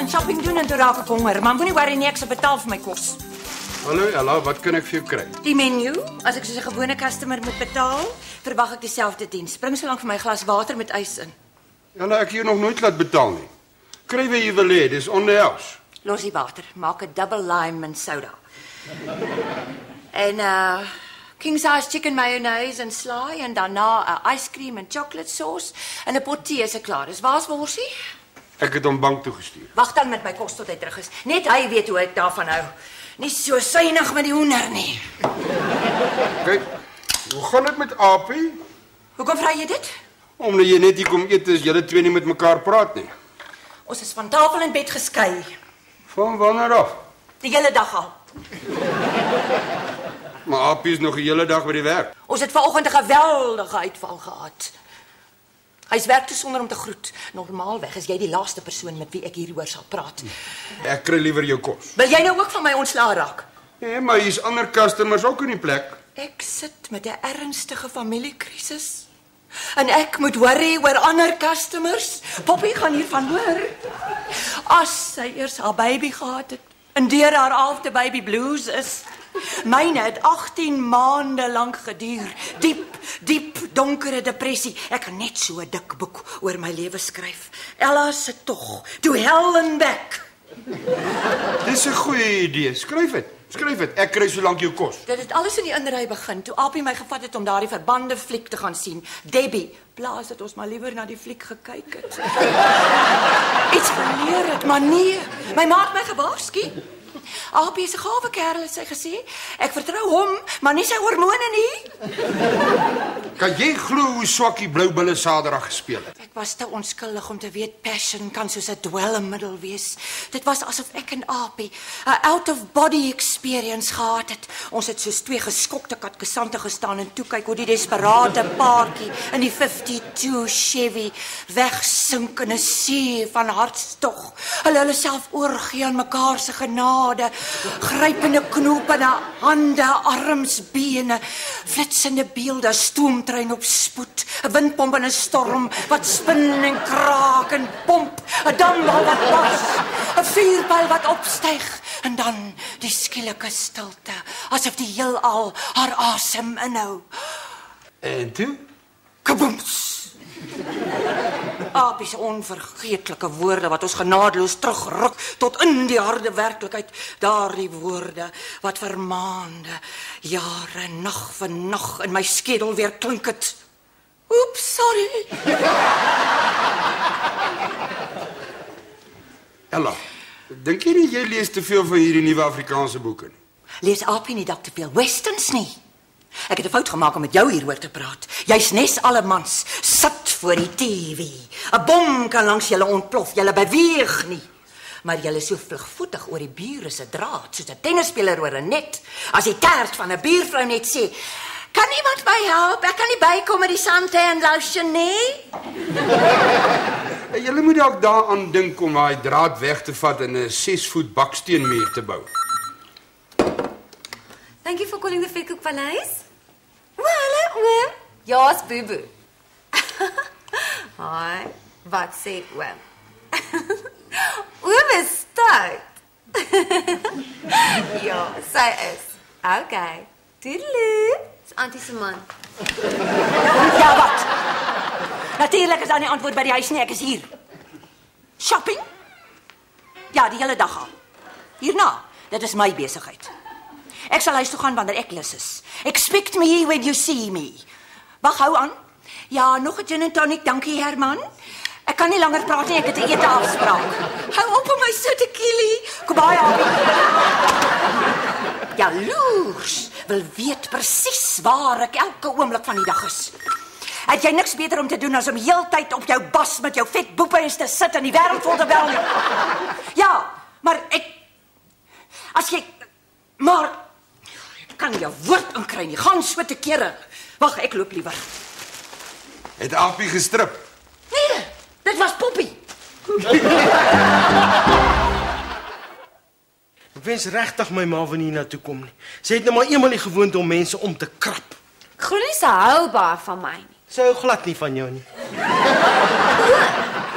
Shopping doen en toe raak ek honger, maar moenie worry nie, ek sal betaal vir my kos. Hallo Ella, wat kan ek vir jou kry? Die menu, as ek soos 'n gewone customer moet betaal, verwag ek dieselfde diens. Bring so lank vir my 'n glas water met ys in. Ella, ek het jou nog nooit laat betaal nie. Kry wat jy wil hê, dis on the house. Los die water, maak 'n double lime en soda. En king size chicken mayonnaise en slaai en daarna 'n ice cream en chocolate sauce en 'n pot tee is klaar. Dis waar's worsie? Ek het hom bank toe gestuur. Wag dan met my kos tot hy terug is. Net hy weet hoe ek daarvan hou. Nie so suinig met die hoender nie. Kyk, hoe gaan dit met Apie? Hoekom vra jy dit? Omdat jy net hier kom eet is julle twee nie met mekaar praat nie. Ons is van tafel en bed geskei. Van wanneer af? Die hele dag al. Maar Apie is nog die hele dag by die werk. Ons het vanoggend 'n geweldige uitval gehad. Hy's werk toe sonder om te groet. Normaalweg is jy die laaste persoon met wie ek hieroor sal praat. Ek kry liewer jou kos. Wil jy nou ook van my ontslae raak? Nee, maar hier's ander customers ook in die plek. Ek sit met 'n ernstige familiekrisis. En ek moet worry oor ander customers. Poppy gaan hiervan hoor. As sy eers haar baby gehad het en deur haar 11de baby blues is. Myne het 18 maande lank geduur. Diep donkere depressie. Ek kan net so 'n dik boek oor my lewe skryf. Ella se tog, to hell and back. Dis 'n goeie idee. Skryf dit. Ek kry so lank jou kos. Dit het alles in die inry begin toe Apie my gevat het om daardie verbande fliek te gaan sien. Debbie, plaas het ons maar liewer na die fliek gekyk het. Iets geleer het, maar nee. My ma het my gewaarsku. Apie is 'n gawe kerel, het sy gesê. Ek vertrou hom, maar nie sy hormone nie. Kan jy glo hoe swakkie Bloubulle Saterdag gespeel het? Ek was te onskuldig om te weet passion kan soos 'n dwelmmiddel wees. Dit was asof ek en Apie 'n out-of-body experience gehad het. Ons het soos twee geskokte katkesante gestaan en toe kyk hoe die desperate paartjie in die 52 Chevy wegsink in 'n see van hartstog. Hulle self oorgee aan mekaar se genade. Grypende knope na hande, arms, bene, flitsende beelde, stoomtrein op spoed, 'n windpomp in 'n storm wat spin en kraak en pomp, 'n dambal wat bars, 'n vuurpyl wat opstyg en dan die skielike stilte, asof die heelal haar asem inhou. En toe? Kaboems! Apie se onvergeetlike woorde wat ons genadeloos terugruk tot in die harde werklikheid. Daardie woorde wat vir maande, jare, nag vir nag in my skedel weer klink het. Oeps, sorry. Ella, dink jy nie jy lees te veel van hierdie nuwe Afrikaanse boeke nie? Lees Apie nie dalk te veel westerns nie? Ek het 'n fout gemaak om met jou hieroor te praat. Jy's nes alle mans, sit voor die TV. 'n Bom kan langs julle ontplof, julle beweeg nie. Maar julle is so vlugvoetig oor die bure se draad, soos 'n tennisspeler oor 'n net. As die kert van 'n buurvrou net sê, "Kan iemand my help? Ek kan nie bykom met die suntan lotion nie." Julle moet dalk daaraan dink om daai draad weg te vat en 'n 6-voet baksteenmuur te bou. Thank you for calling the Vetkoek Paleis. Hallo oom. Ja's Bubu. Hi, wat sê oom? Oom is stout. Ja, sy is. Okay. Toedeloe. Dis Auntie se man. Ja, wat? Natuurlik is daar nie antwoord by die huis nie, ek is hier. Shopping? Ja, die hele dag al. Hierna, dit is my besigheid. Ek sal huis toe gaan wanneer ek lus is. Expect me when you see me. Wag, hou aan. Ja, nog 'n gin and tonic, dankie Herman. Ek kan nie langer praat nie, ek het 'n eteafspraak. Hou op om my so te kielie. Kom by, Abby. Jaloers wil weet presies waar ek elke oomblik van die dag is. Het jy niks beter om te doen as om heeltyd op jou bas met jou vet boepeens te sit en die wêreld vol te bel nie? Ja, maar as jy... Maar... Ek kan nie jou woord inkry nie. Gaan so te kere. Wag, ek loop liewer. Het Appie gestrip? Nee, dit was Poppie. Ek wens regtig my ma wil nie na toe kom nie. Sy het nou maar eenmal die gewoonte om mense om te krap. Groenie se hou baie van my nie. Sy hou glad nie van jou nie.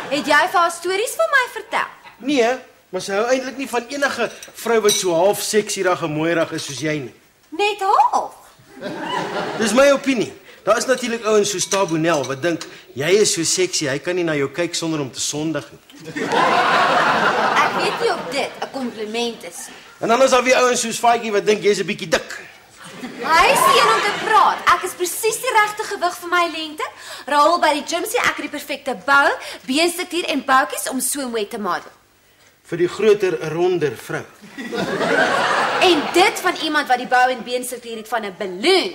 Het jy vir haar stories van my vertel? Nee, maar sy hou eintlik nie van enige vrou wat so half seksierig en mooierig is soos jy nie. Net half. Dis my opinie. Daar is natuurlik ouens soos Tabonel wat dink jy is so seksie, hy kan nie na jou kyk sonder om te sondig nie. Ek weet nie of dit 'n kompliment is. En dan is daar weer ouens soos Faitjie wat dink jy's 'n bietjie dik. Hy is die een om te praat. Ek is presies die regte gewig vir my lengte. Raoul by die gym sê ek het die perfekte bou, beenstruktuur en boutjies om so mooi te model. Vir die groter, ronder vrou. En dit van iemand wat die bou en beenstruktuur het van 'n balloon.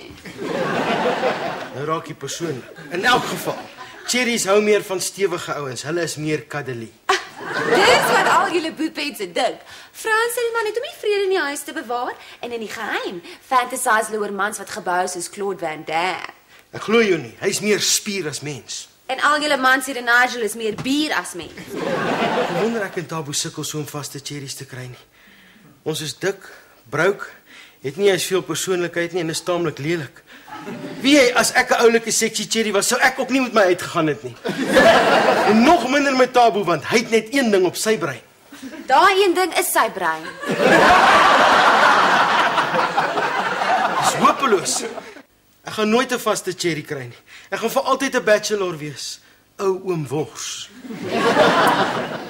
Nou raak jy persoonlik. In elk geval, cherries hou meer van stewige ouens. Hulle is meer cuddly. Dis wat al julle boepense dink. Vrouens sê maar net om die vrede in die huis te bewaar en in die geheim fantasize oor mans wat gebou is soos Claude Van Damme. Ek glo jou nie. Hy's meer spier as mens. En al julle mans hier in Nigel is meer bier as mens. Ek wonder ek en Tabo sukkel so om vaste cherries te kry nie. Ons is dik, brouk, het nie eens veel persoonlikheid nie en is taamlik lelik. Wie jy, as ek 'n oulike sexy cherry was, sou ek ook nie met my uitgegaan het nie. En nog minder met Tabo, want hy het net een ding op sy brein. Daai een ding is sy brein. Dis hopeloos. Ek gaan nooit 'n vaste cherry kry nie. Ek gaan vir altyd 'n bachelor wees. Ou oom Wors.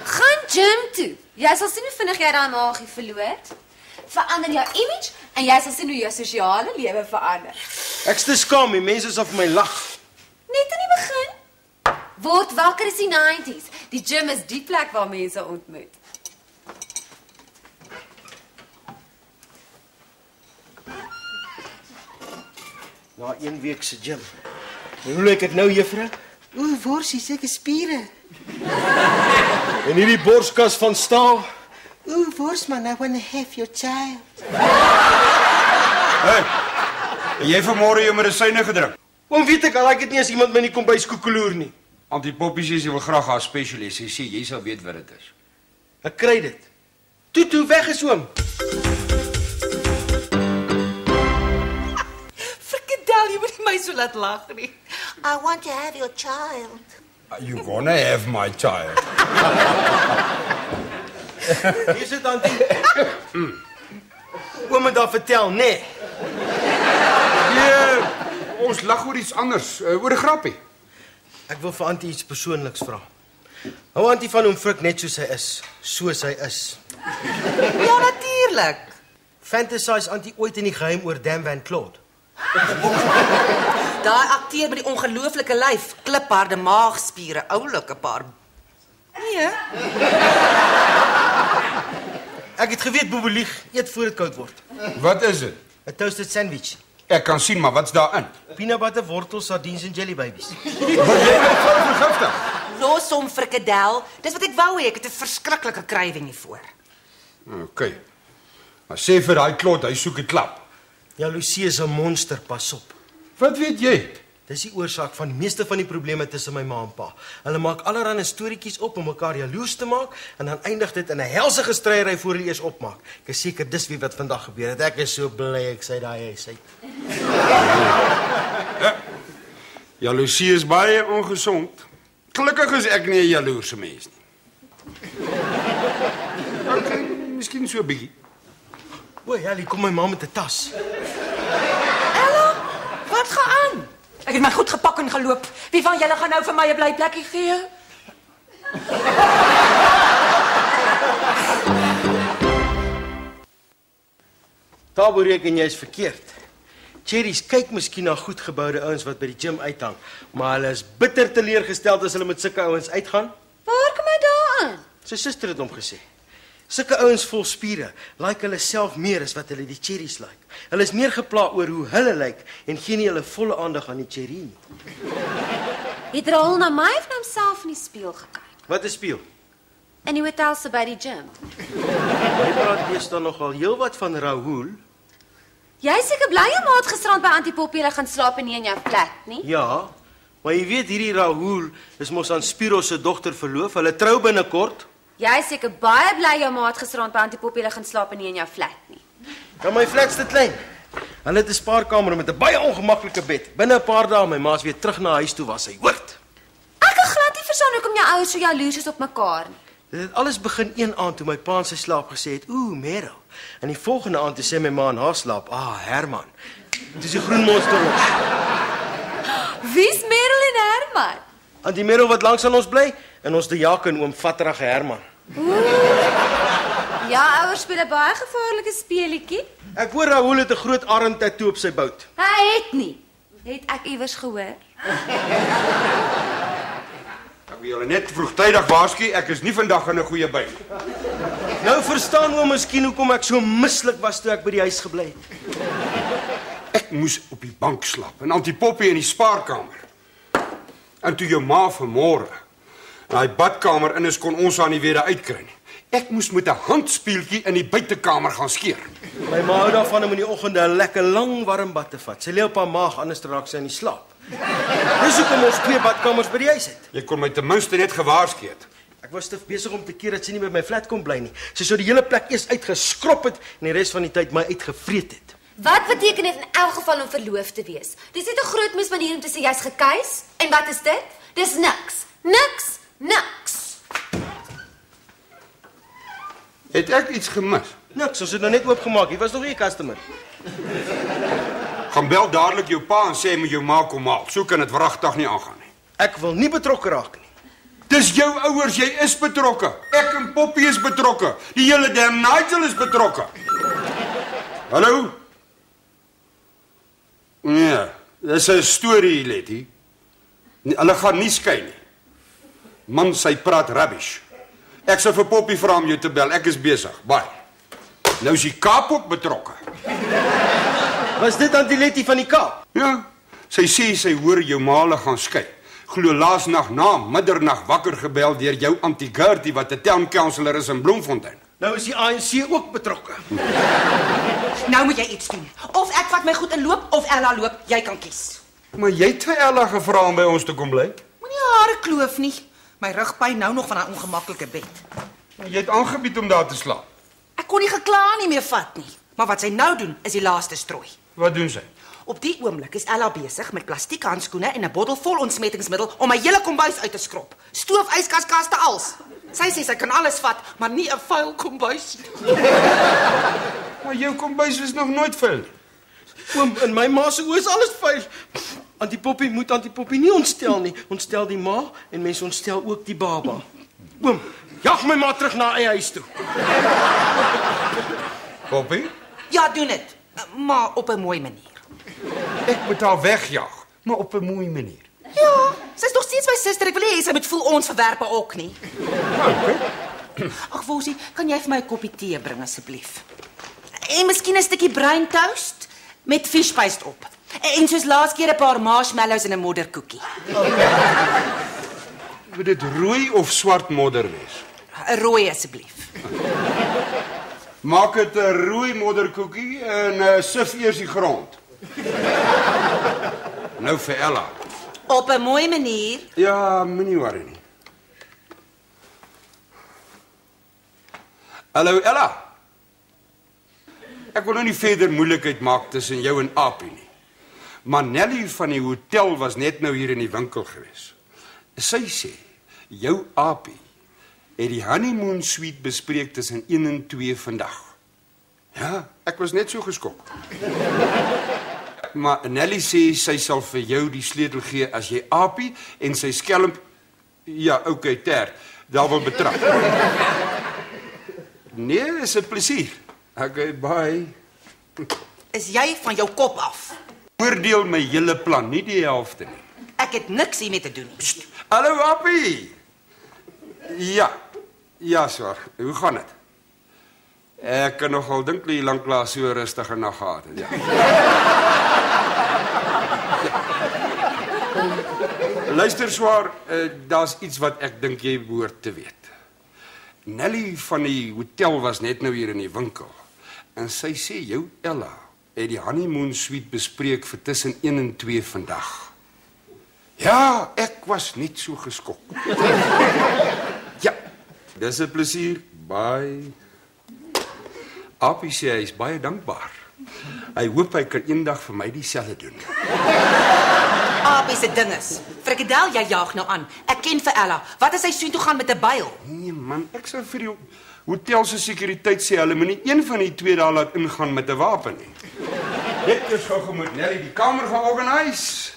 Gaan gym toe. Jy sal sien hoe vinnig jy daai magie verloor. Verander jou image en jy sal sien hoe jou sosiale lewe verander. Ek's te skaam, die mense sal vir my lag. Net aan die begin. Word wakker is die 90s. Die gym is die plek waar mense ontmoet. Na 1 week se gym. Hoe lyk dit nou, juffrou? Oeh, worsie, seker spiere. En hierdie borskas van staal. Oeh, worsman, I want to have your child. Hey, het jy vanmôre jou medisyne gedrink? Hoe weet ek al ek het nie as iemand my nie kom by skoekeloer nie. Auntie Poppie sê sy wil graag haar specialist. Sy sê jy sal weet wat dit is. Ek kry dit. Toe weg is oom. Frikadel, jy moet nie my so laat lag nie. I want to have your child. You gonna have my child. Hier sit auntie. Oom het daar vertel, nee. Nee, ons lag oor iets anders, oor 'n grappie. Ek wil vir auntie iets persoonliks vra. Hou auntie van oom Frik net soos hy is, soos hy is. Ja, natuurlik. Fantasize auntie ooit in die geheim oor Dan Van Claude? Daai akteur met die ongelooflike lyf, klipharde maagspiere, oulike paar. Nee. Ek het geweet Bobo lieg, eet voor dit koud word. Wat is dit? 'n Toasted sandwich. Ek kan sien, maar wat's daarin? Peanut butter, wortels, sardines en jelly babies. Wat jy uitval vergiftig? Los hom, frikadel. Dis wat ek wou hê, ek het 'n verskriklike krywing hiervoor. OK. Maar sê vir daai klot, hy soek 'n klap. Jaloesie is 'n monster, pas op. Wat weet jy? Dis die oorsaak van die meeste van die probleme tussen my ma en pa. Hulle maak allerlei storieetjies op om mekaar jaloers te maak en dan eindig dit in 'n helsige stryery voor hulle eers opmaak. Ek is seker dis wie wat vandag gebeur het. Ek is so bly ek sê daai huis uit. Jaloesie is baie ongesond. Gelukkig is ek nie 'n jaloerse mens nie. OK, miskien so 'n bietjie. O, ja, hier kom my ma met 'n tas. Ella, wat gaan aan? Ek het my goed gepak en geloop. Wie van julle gaan nou vir my 'n blyplekkie gee? Tabo reken jy is verkeerd. Cherries kyk miskien na goed geboude ouens wat by die gym uithang, maar hulle is bitter teleurgesteld as hulle met sulke ouens uitgaan. Waar kom hy daaraan? Sy suster het hom gesê. Sulke ouens vol spiere, like hulle self meer as wat hulle die cherries like. Hulle is meer gepla oor hoe hulle lyk en gee nie hulle volle aandag aan die cherry nie. Het Raoul na my of na homself in die spieël gekyk? Wat is speel? In die hotel se by die gym. Hy praat deesdae nogal heelwat van Raoul. Jy seker bly jou maat gisterand by Antipoppie hulle gaan slaap en nie in jou flat nie. Ja, maar jy weet hierdie Raoul is mos aan Spiro se dogter verloof. Hulle trou binnekort. Jy seker baie bly jou maat gisterand by Antipoppie hulle gaan slaap en nie in jou flat nie. Dan my flat's te klein. Hulle het 'n spaarkamer met 'n baie ongemaklike bed. Binne 'n paar dae my ma's weer terug na huis toe was hy. Hoort. Ek kan glad nie verstaan hoekom jou ouers so jaloers is op mekaar nie. Dit het alles begin een aand toe my pa in sy slaap gesê het, Meryl. En die volgende aand toe sê my ma in haar slaap, Herman. Dit is die groen monster los. Wie's Meryl en Herman? En die Meryl wat langs aan ons bly en ons die Jak en oom Vatterige Herman. Ja, ouers speel 'n baie gevaarlike speletjie. Ek hoor Raoul het 'n groot arend tattoo op sy bout. Hy het nie. Het ek iewers gehoor? Ek wil julle net vroegtydig waarsku, ek is nie vandag in 'n goeie bui. Nou verstaan oom miskien hoekom ek so mislik was toe ek by die huis gebly het. Ek moes op die bank slaap in Antipoppie in die spaarkamer. En toe jou ma vanmôre na die badkamer in is, kon ons haar nie weer uitkry nie. Ek moes met 'n handspieeltjie in die buitekamer gaan skeer. My ma hou daarvan om in die oggende 'n lekker lang warm bad te vat. Sy lê op haar maag, anders raak sy in die slaap. Dis hoekom ons 2 badkamers by die huis het. Jy kon my ten minste net gewaarsku het. Ek was te besig om te keer dat sy nie by my flat kon bly nie. Sy sou die hele plek eers uitgeskrop het en die res van die tyd my uitgevreet het. Wat beteken dit in elk geval om verloof te wees? Dis net 'n groot mismanier om te sê jy's gekeis. En wat is dit? Dis niks. Niks. Niks. Het ek iets gemis? Niks, ons het nou net oopgemaak. Hier was nog nie 'n customer. Gaan bel dadelik jou pa en sê hy moet jou ma kom haal. So kan dit wragtig nie aangaan nie. Ek wil nie betrokke raak nie. Dis jou ouers, jy is betrokke. Ek en Poppy is betrokke. Die hele damn Nigel is betrokke. Hallo? Nee, dis 'n storie, Letty. Hulle gaan nie skei nie. Man, sy praat rubbish. Ek sal vir Poppy vra om jou te bel. Ek is besig. Bye. Nou is die Kaap ook betrokke. Was dit aan die Letty van die Kaap? Ja, sy sê sy hoor jou ma hulle gaan skei. Glo laasnag na middernag wakker gebel deur jou Auntie Gertie wat 'n town councillor is in Bloemfontein. Nou is die ANC ook betrokke. Nou moet jy iets doen. Of ek vat my goed en loop of Ella loop, jy kan kies. Maar jy het vir Ella gevra om by ons te kom bly. Moenie hare kloof nie. My rug pyn nou nog van haar ongemaklike bed. Jy het aangebied om daar te slaap. Ek kon nie gekla nie meer vat nie. Maar wat sy nou doen is die laaste strooi. Wat doen sy? Op die oomblik is Ella besig met plastiek handskoene en 'n bottel vol ontsmettingsmiddel om my hele kombuis uit te skrob. Stoof, yskaskaste als. Sy sê sy kan alles vat, maar nie 'n vuil kombuis nie. Maar jou kombuis is nog nooit vuil. Oom, in my ma se oë is alles vuil. Antipoppie moet Antipoppie nie ontstel nie. Ontstel die ma en mense ontstel ook die baba. Oom, jag my ma terug na eie huis toe. Poppy, Ja, doen dit. Maar op 'n mooi manier. ek moet haar wegjag, maar op 'n mooi manier. Ja, sy's nog steeds my suster. Ek wil nie hê sy moet voel ons verwerpe ook nie. Okay. Ag, Wosie, kan jy vir my 'n koppie tee bring asseblief? En miskien 'n stukkie bruin toast met fish paste op. En soos laas keer 'n paar marshmallows en 'n modderkoekie. Moet dit rooi of swart modder wees? 'n Rooi asseblief. Maak dit 'n rooi modderkoekie en sif eers die grond. Nou vir Ella. Op 'n mooi manier. Ja, moenie worry nie. Hallo Ella. Ek wil nou nie verder moeilikheid maak tussen jou en Apie nie. Maar Nelly van die hotel was net nou hier in die winkel gewees. Sy sê, jou Apie het die honeymoon suite bespreek tussen 1 en 2 vandag. Ja, ek was net so geskok. Maar Nelly sê sy sal vir jou die sleutel gee as jy Apie en sy skelm, ja, okay, ter, daar wil betrap. Nee, is 'n plesier. Okay, bye. Is jy van jou kop af? Oordeel my hele plan, nie die helfte nie. Ek het niks hiermee te doen nie. Hallo, Appie. Ja, swaar. Hoe gaan dit? Ek kan nogal dink jy lanklaas so rustig en nag gehad het, ja. Luister, swaar, daar's iets wat ek dink jy behoort te weet. Nelly van die hotel was net nou hier in die winkel. En sy sê jou Ella het die honeymoon suite bespreek vir tussen 1 en 2 vandag. Ja, ek was net so geskok. Ja, dis 'n plesier. Bye. Appie sê hy is baie dankbaar. Hy hoop hy kan eendag vir my dieselfde doen. Appie se ding is, frikadel, jy jaag nou aan. Ek ken vir Ella. Wat as hy soontoe gaan met 'n byl? Nee man, ek sou vir die hotel se sekuriteit sê hulle moenie een van die twee daar laat ingaan met 'n wapen nie. Net eers gou moet Nelly die kamer gaan organise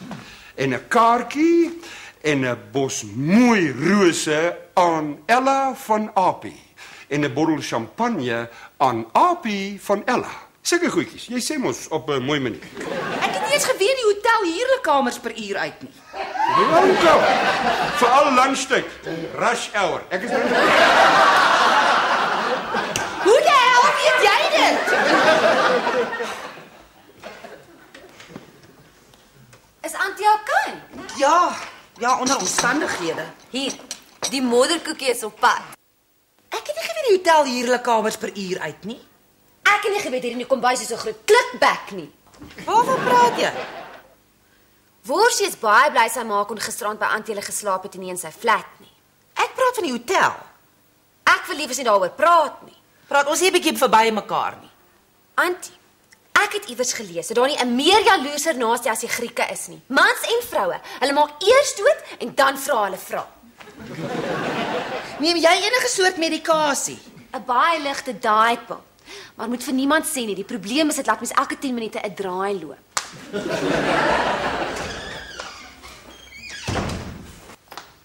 en 'n kaartjie en 'n bos mooi rose aan Ella van Appie en 'n bottel champagne aan Appie van Ella. Sulke goedjies. Jy sê mos op 'n mooi manier. Ek het nie eens geweet die hotel huurlekamers per uur uit nie. Welkom. Veral lunchtyd, rush hour. Ek is Hoe die hel weet jy dit? Is Auntie okay? Ja, onder omstandighede. Hier, die modderkoekie is op pad. Ek het nie geweet die hotel huurlekamers per uur uit nie. Ek het nie geweet hier in die kombuis is so groot klikbek nie. Waarvan praat jy? Worsie is baie bly sy maak kon gisterand by Auntie hulle geslaap het en nie in sy flat nie. Ek praat van die hotel. Ek wil liewers nie daaroor praat nie. Praat ons nie 'n bietjie verby mekaar nie. Auntie, ek het iewers gelees dat daar nie 'n meer jaloerser naaste as die Grieke is nie. Mans en vroue, hulle maak eers dood en dan vra hulle vra. Neem jy enige soort medikasie? 'n Baie ligte daaipil. Maar moet vir niemand sê nie, die probleem is dit laat mens elke 10 minute 'n draai loop.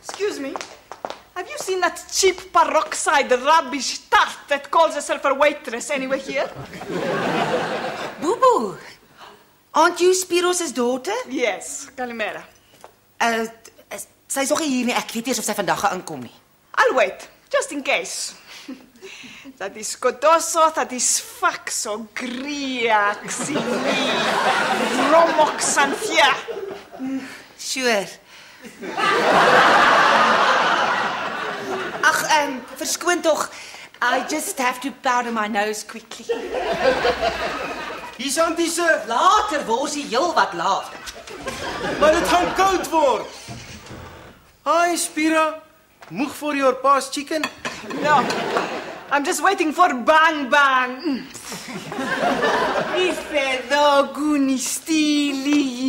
Excuse me. Have you seen that cheap peroxide rubbish tart that calls herself a waitress anywhere here? Boeboe. Aren't you Spiros' daughter? Yes, Kalimera. Sy's nog nie hier nie. Ek weet nie of sy vandag gaan inkom nie. I'll wait, just in case. That is Kodoso, that is Faxo, Gria, Xini, Romoxanthia. Sure. Ag, verskoon tog. I just have to powder my nose quickly. Hier's Auntie se. Later word sy heel wat later. Maar dit gaan koud word. Hi Spira. Moeg for your past chicken? No, I'm just waiting for bang bang. Ife do gunisti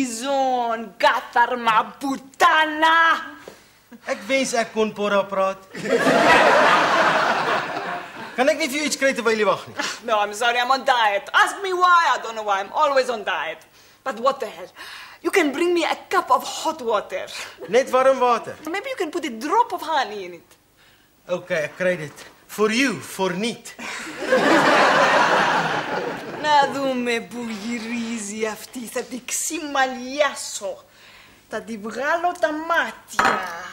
zon gatar mabutana. Ek wens ek kon porra praat. Kan ek nie vir jou iets kry terwyl jy wag nie? No, I'm sorry, I'm on diet. Ask me why, I don't know why. I'm always on diet. But what the hell? You can bring me a cup of hot water. Net warm water. Maybe you can put a drop of honey in it. Okay, ek kry dit. For you, for niet. Nadume bugirizi afti sa diximaliaso. Ta dibralo tamatia.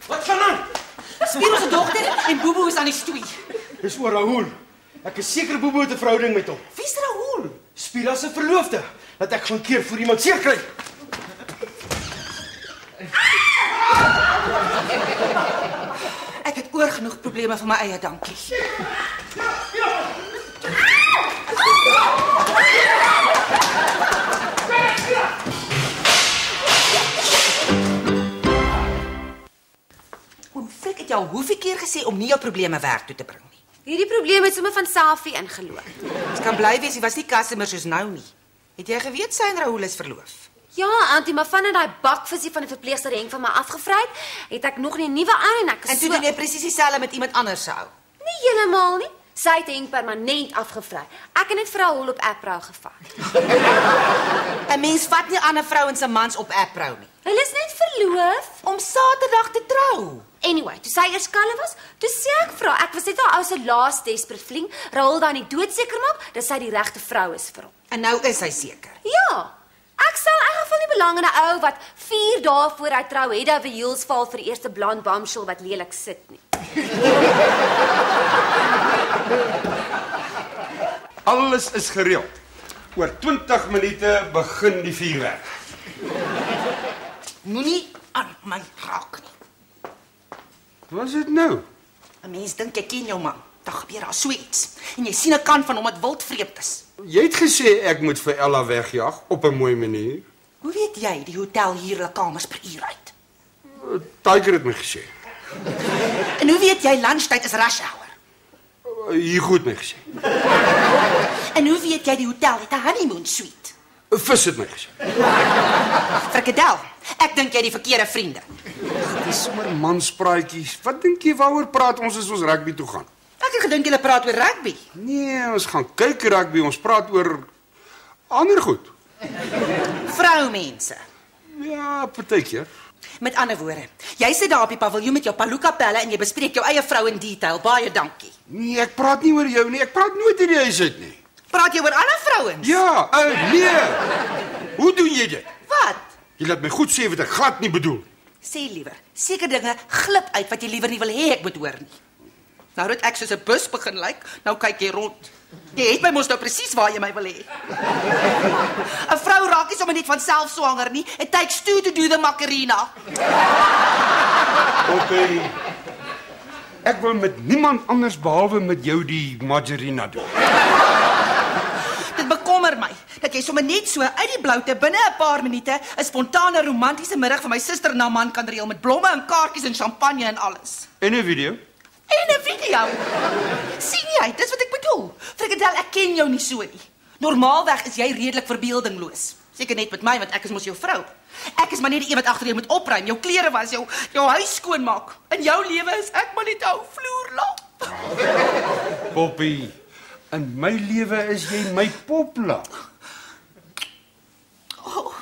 Wat gaan aan? Spiros se dogter en Boeboe is aan die stoei. Dis oor Rahul. Ek is seker Boeboe het 'n verhouding met hom. Wie's Rahul? Spira se verloofde. Dat ek gaan keer voor iemand seer kry. Ek het oor genoeg probleme vir my eie, dankie. Oom Frik het jou hoeveel keer gesê om nie jou probleme werk toe te bring nie. Hierdie probleem het sommer van self hier ingeloop. Dit kan bly wees, jy was nie customer soos nou nie. Het jy geweet sy en Rahul is verloof? Ja, Auntie, maar vandat daai bakvisie van die verpleegster Henk van my afgevry het ek nog nie 'n nuwe aan en ek is En toe doen jy presies dieselfde met iemand anders se ou. Nie heeltemal nie. Sy het Henk permanent afgevry. Ek het net vir Rahul op April gevat. 'n Mens vat nie ander vrouens se mans op April nie. Hulle is net verloof. Om Saterdag te trou. Anyway, toe sy eers kalwe was, toe sê ek vir haar, ek was net haar ou se laaste desperate vriend, Rahul dan nie doodseker maak dat sy die regte vrou is vir hom. En nou is hy seker. Ja. Ek stel in elk geval nie belang in 'n ou wat 4 dae voor hy trou het dat heels val vir die eerste blond bombshell wat lelik sit nie. Alles is gereël. Oor 20 minute begin die vuurwerk. Moenie aan my raak nie. Wat is dit nou? 'n Mens dink jy ken jou man. Dan gebeur daar so iets. En jy sien 'n kant van hom wat wildvreemd is. Jy het gesê ek moet vir Ella wegjag op 'n mooi manier. Hoe weet jy die hotel hier hulle kamers per uur uit? Tiger het my gesê. En hoe weet jy lunchtyd is rush hour? Hier goed my gesê. En hoe weet jy die hotel het 'n honeymoon suite? Vis het my gesê. Frikadel, ek dink jy het die verkeerde vriende. Dis sommer manspraatjies. Wat dink jy waaroor praat ons as ons rugby toe gaan? Ek het gedink julle praat oor rugby. Nee, ons gaan kyk rugby, ons praat oor ander goed. Vroumense. Ja, partykeer. Met ander woorde, jy sit daar op die paviljoen met jou Palooka pelle en jy bespreek jou eie vrou in detail. Baie dankie. Nee, ek praat nie oor jou nie. Ek praat nooit oor die huis uit nie. Praat jy oor ander vrouens? Ja, nee. Hoe doen jy dit? Wat? Jy laat my goed sê wat ek glad nie bedoel. Sê liewer, seker dinge glip uit wat jy liewer nie wil hê ek moet hoor nie. Nou dat ek soos 'n bus begin lyk, nou kyk jy rond. Jy het my mos nou presies waar jy my wil hê. 'n Vrou raak nie sommer net van self swanger nie. It takes two to do the Macarena. Okay. Ek wil met niemand anders behalwe met jou die margarina doen. Dit bekommer my dat jy sommer net so uit die bloute binne 'n paar minute 'n spontane romantiese middag vir my suster na man kan reël met blomme en kaartjies en champagne en alles. En 'n video? En 'n video. Sien jy, dis wat ek bedoel. Frikadel, ek ken jou nie so nie. Normaalweg is jy redelik verbeeldingloos. Seker net met my want ek is mos jou vrou. Ek is maar net die een wat agter jou moet opruim, jou klere was, jou huis skoonmaak. In jou lewe is ek maar net 'n ou vloerlap. Poppy, in my lewe is jy my poplap. Oh.